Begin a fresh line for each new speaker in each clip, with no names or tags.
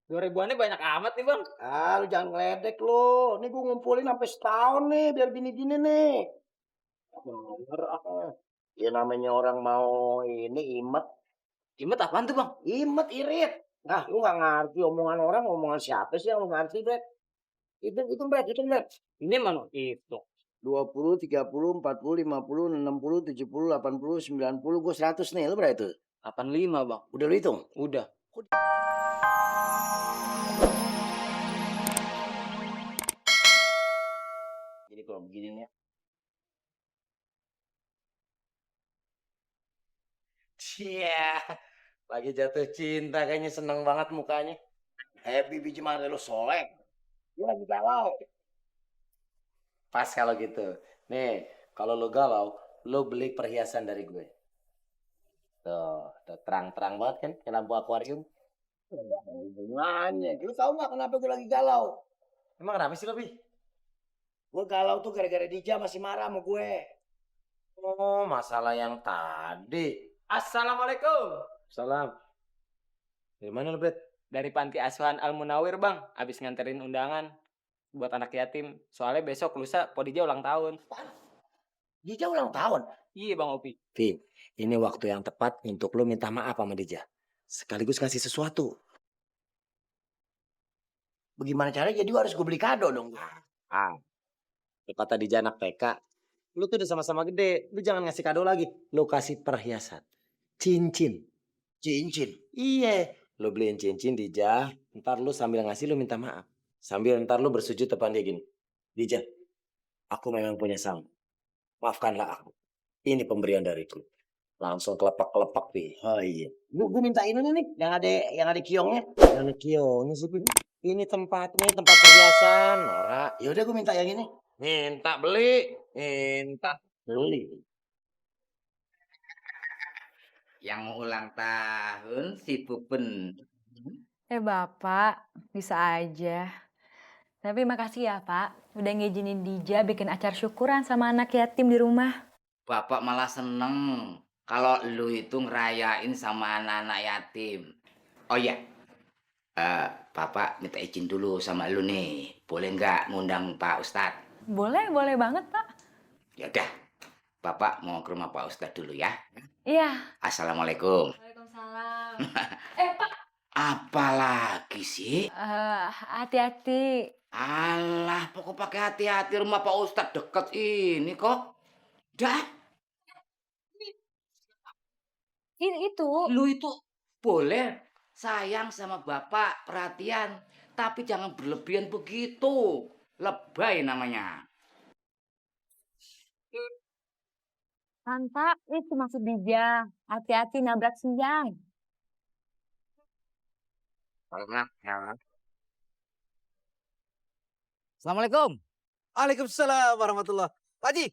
2000-annya banyak amat nih, Bang.
Lu jangan ngeledek lu. Nih gua ngumpulin sampai setahun nih biar gini-gini nih. Bener ah. Ya namanya orang mau ini imet.
Imet apaan tuh, Bang?
Imet irit. Nah, lu nggak ngerti omongan orang, omongan siapa sih yang lu ngerti, Bret? Itu, Bret.
Ini mana itu.
20, 30, 40, 50, 60, 70, 80, 90, gue 100 nih. Lu berapa itu?
85, Bang.
Udah lu hitung?
Udah.
Jadi kalau begini nih,
Iya, lagi jatuh cinta kayaknya seneng banget mukanya.
happy biji mana lu solek. Gue lagi galau.
Pas kalau gitu. Nih, kalau lo galau, lo beli perhiasan dari gue. Tuh terang-terang banget kan, kayak lampu akuarium.
Nggak ada hubungannya. Lu tahu nggak kenapa gue lagi galau?
Emang kenapa sih lo, Bi?
Gue galau tuh gara-gara Dija masih marah sama gue.
Oh, masalah yang tadi.
Assalamualaikum.
Salam. Dari mana lo, Bret?
Dari Panti Asuhan Al Munawir, Bang. Abis nganterin undangan buat anak yatim. Soalnya besok lusa Podija ulang tahun.
Dija ulang tahun.
Iya, Bang Opi.
Vin, ini waktu yang tepat untuk lo minta maaf sama Dija. Sekaligus ngasih sesuatu. Bagaimana caranya? Jadi harus gue beli kado dong.
Ah, kata di anak TK. Lu tuh udah sama-sama gede. Lu jangan ngasih kado lagi. Lu kasih perhiasan. Cincin.
Cincin.
Iya. Lu beliin cincin Dija. Ntar lu sambil ngasih lu minta maaf. Sambil ntar lu bersujud depan dia gini.
Dija, aku memang punya salah. Maafkanlah aku. Ini pemberian dariku.
Langsung kelepak-kelepak, Pi.
Oh iya. Gue minta ini nih, yang ada kiongnya.
Yang kiongnya sih, Pi. Ini tempatnya, tempat perhiasan. Nora.
Ya udah gue minta yang ini.
Minta beli. Minta.
Beli.
Yang ulang tahun si Pupen.
Bapak, bisa aja. Tapi makasih ya Pak, udah ngizinin Dija bikin acara syukuran sama anak yatim di rumah.
Bapak malah seneng kalau lu itu ngerayain sama anak-anak yatim. Oh iya, Bapak minta izin dulu sama lu nih. Boleh nggak ngundang Pak Ustadz?
Boleh banget Pak.
Ya udah, Bapak mau ke rumah Pak Ustadz dulu ya.
Iya.
Assalamualaikum.
Waalaikumsalam. Pak.
Apalagi sih?
Hati-hati.
Alah, pokok pakai hati-hati, rumah Pak Ustadz deket ini kok. Dah,
Itu.
lu itu boleh sayang sama bapak, perhatian, tapi jangan berlebihan begitu. Lebay namanya.
Tanta, itu maksud Dija. Hati-hati nabrak siang.
Assalamualaikum.
Waalaikumsalam warahmatullah. Pak Haji,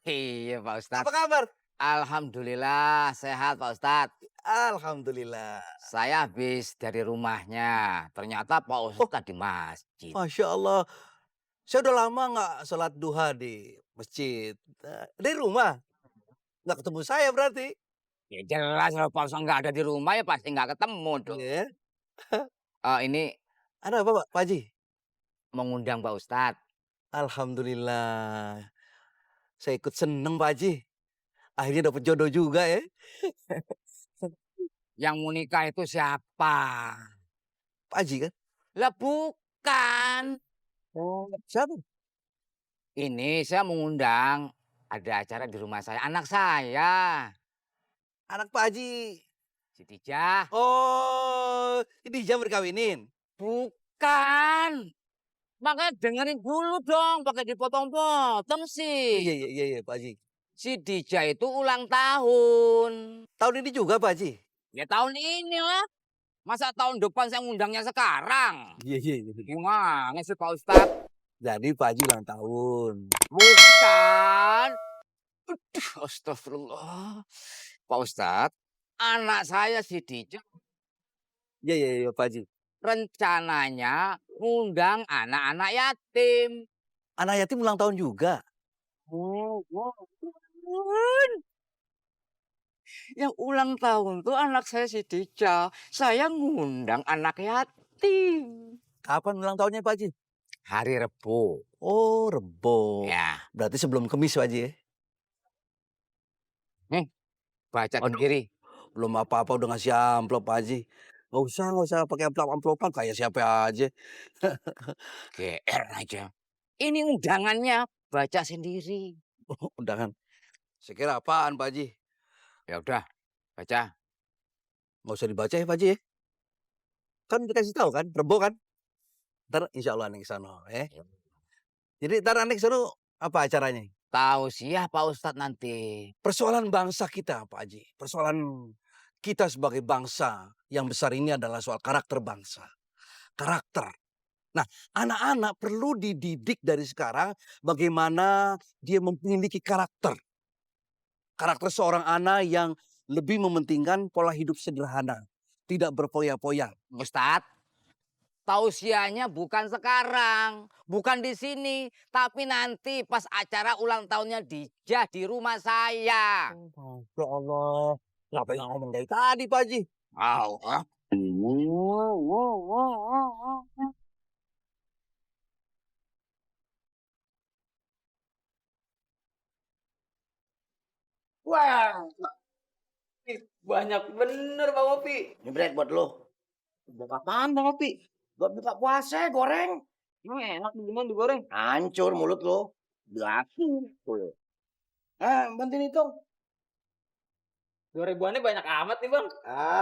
Iya Pak
apa
Ustadz.
kabar?
Alhamdulillah sehat Pak Ustadz.
Alhamdulillah.
Saya habis dari rumahnya. Ternyata Pak Ustadz di masjid.
Masya Allah. Saya udah lama nggak sholat duha di masjid. Dari rumah. Nggak ketemu saya berarti.
Ya jelas kalau Pak Ustadz nggak ada di rumah ya pasti nggak ketemu dong.
Iya.
Ini
Ada apa Pak Haji?
mengundang Pak Ustadz.
Alhamdulillah. Saya ikut seneng Pak Haji. Akhirnya dapat jodoh juga ya.
Yang mau nikah itu siapa?
Pak Haji kan?
Lah bukan.
Oh, siapa?
Ini saya mengundang ada acara di rumah saya. Anak saya.
Anak Pak Haji.
Si Tijah.
Oh, ini jam berkawinin.
Bukan. Makanya dengerin dulu dong. Pakai dipotong-potong sih.
Iya Pak Haji.
Si Dija itu ulang tahun.
Tahun ini juga Pak Haji?
Ya tahun ini lah. Masa tahun depan saya ngundangnya sekarang?
Iya.
Gimana sih Pak Ustadz?
Jadi Pak Haji ulang tahun.
Bukan. Aduh, astagfirullah. Pak Ustadz, anak saya si Dija
Iya Pak Haji.
rencananya ngundang anak-anak yatim.
Anak yatim ulang tahun juga.
Yang ulang tahun tuh anak saya si Dija. Saya ngundang anak yatim.
Kapan ulang tahunnya Pak Haji?
Hari Rebo.
Oh, Rebo.
Ya.
Berarti sebelum Kemis Pak Haji ya?
Baca
Aduh.
sendiri.
Belum apa-apa udah ngasih amplop Pak Haji. Nggak usah pakai amplop-amplopan kayak siapa aja.
GR aja. Ini undangannya baca sendiri.
Undangan. Sekira apaan Pak Haji?
Ya udah, baca.
Nggak usah dibaca ya Pak Haji ya? Kan dikasih tahu kan, Rebo kan? Ntar insya Allah aneh kesana ya. Jadi ntar aneh kesana apa acaranya?
Tahu siapa Ustadz nanti.
Persoalan bangsa kita Pak Haji. Persoalan kita sebagai bangsa yang besar ini adalah soal karakter bangsa. Karakter. Nah, anak-anak perlu dididik dari sekarang bagaimana dia memiliki karakter. Karakter seorang anak yang lebih mementingkan pola hidup sederhana. Tidak berpoya-poya.
Ustadz, tausiahnya bukan sekarang, bukan di sini, tapi nanti pas acara ulang tahunnya Dija di rumah saya.
Masya Allah. Kenapa yang ngomong dari tadi Pak Haji?
Wah,
Banyak bener Bang Opi.
ini bread buat lo.
Buat apaan Bang Opi?
Buat buka puasa, goreng.
Emang enak gimana digoreng?
Hancur mulut lo. Belaku. Bantuin hitung.
2 ribuannya banyak amat nih Bang.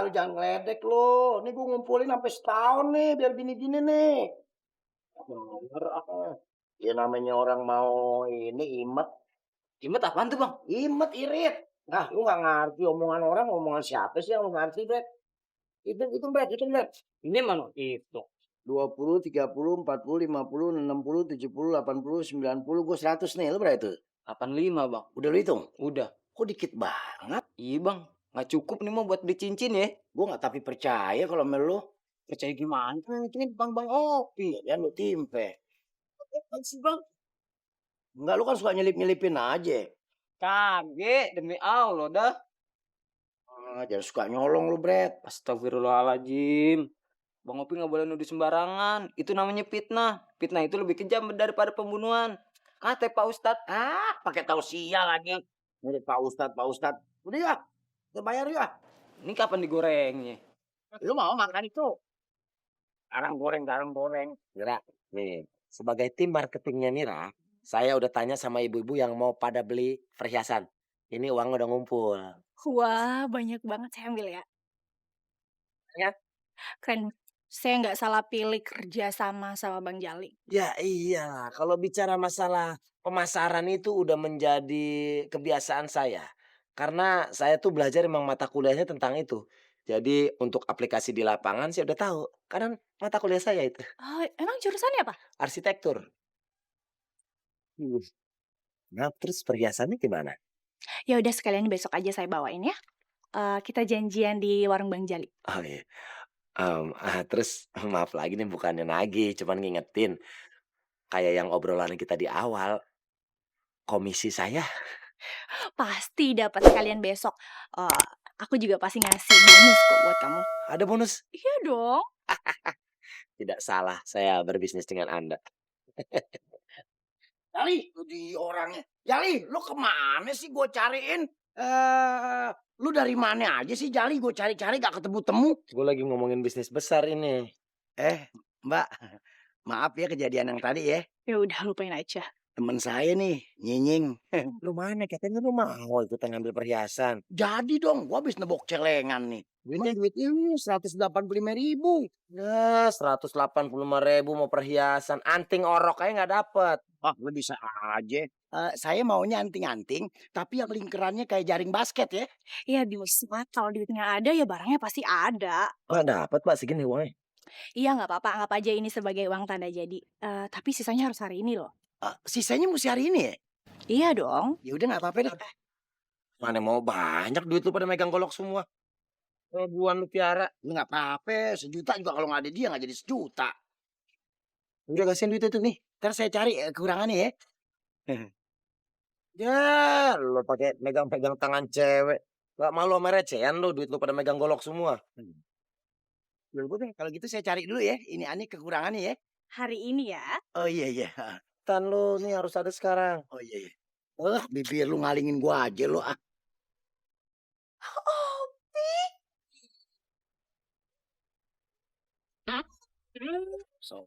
Lu jangan ngeledek lo. Nih gue ngumpulin sampai setahun nih biar gini-gini nih. Bener Ya namanya orang mau ini imet.
Imet apaan tuh Bang?
Imet irit. Nah, lu gak ngerti omongan orang, omongan siapa sih yang lu ngerti, Bret? Hitung, Bret.
Ini mana? Itu.
20, 30, 40, 50, 60, 70, 80, 90, gue 100 nih. Lu berapa itu?
85 Bang.
Udah lu hitung?
Udah.
Kok dikit banget?
Iya Bang. Nggak cukup nih mau buat beli cincin ya.
Gue gak tapi percaya kalau sama lu.
Percaya gimana? Ini Bang Opi.
Ya lu timpe. Bang. Enggak, lu kan suka nyelip-nyelipin aja.
Kage demi Allah dah.
Jangan suka nyolong lu, Bret.
Astagfirullahaladzim. Bang Opi nggak boleh nuduh sembarangan. Itu namanya fitnah. Fitnah itu lebih kejam daripada pembunuhan. Kata Pak Ustadz.
Pakai tausiah lagi. Ini Pak Ustadz. Udah ya. Kita bayar ya.
Ini kapan digorengnya?
Lu mau makan itu? Garang goreng.
Nira, nih, sebagai tim marketingnya Nira, saya udah tanya sama ibu-ibu yang mau pada beli perhiasan. Ini uang udah ngumpul.
Wah, banyak banget saya ambil ya.
Ya.
Keren. Saya nggak salah pilih kerja sama Bang Jali.
Ya iya, kalau bicara masalah pemasaran itu udah menjadi kebiasaan saya. Karena saya tuh belajar emang mata kuliahnya tentang itu. Jadi untuk aplikasi di lapangan saya udah tahu. Karena mata kuliah saya itu
Oh, emang jurusannya apa?
arsitektur. Nah, terus perhiasannya gimana?
Ya udah sekalian besok aja saya bawain ya. Kita janjian di warung Bang Jali.
Oh iya. Terus maaf lagi nih bukannya nagih, cuman ngingetin. Kayak yang obrolan kita di awal. Komisi saya.
Pasti dapat sekalian besok. Aku juga pasti ngasih bonus kok buat kamu.
Ada bonus?
Iya dong.
Tidak salah, saya berbisnis dengan Anda.
Jali, lu di orangnya. Jali, lu kemana sih gue cariin? Lu dari mana aja sih Jali? Gue cari-cari gak ketemu-temu.
Gue lagi ngomongin bisnis besar ini.
Mbak, maaf ya kejadian yang tadi ya.
Ya udah lupain aja.
Temen saya nih, Nyinying.
Lu mana? Katanya lu mau ikutan ngambil perhiasan.
Jadi dong, gue habis nebok celengan nih. Duitnya 185.000.
Ya, 185.000 mau perhiasan. Anting orok aja nggak dapet.
Lu bisa aja. Saya maunya anting-anting, tapi yang lingkarannya kayak jaring basket ya.
Ya bisa, kalau duitnya ada ya barangnya pasti ada.
Nggak dapet Pak, segini uangnya.
Iya nggak apa-apa, anggap aja ini sebagai uang tanda jadi. Tapi sisanya harus hari ini loh.
Sisanya mesti hari ini ya?
Iya dong.
Ya udah nggak apa-apa deh.
Mana mau banyak duit lu pada megang golok semua. Ribuan lu piara.
Lu nggak apa-apa, 1 juta juga kalau nggak ada dia nggak jadi 1 juta.
Udah kasihin duit itu nih.
Ntar saya cari kekurangannya ya.
Ya, lu pakai megang-pegang tangan cewek. Gak malu sama recehan lu, duit lu pada megang golok semua.
Ya udah deh, kalau gitu saya cari dulu ya. Ini Ani kekurangannya ya.
Hari ini ya.
Oh iya iya.
Tan lu nih harus ada sekarang.
Oh iya iya. Bibir lu ngalingin gua aja lu. So.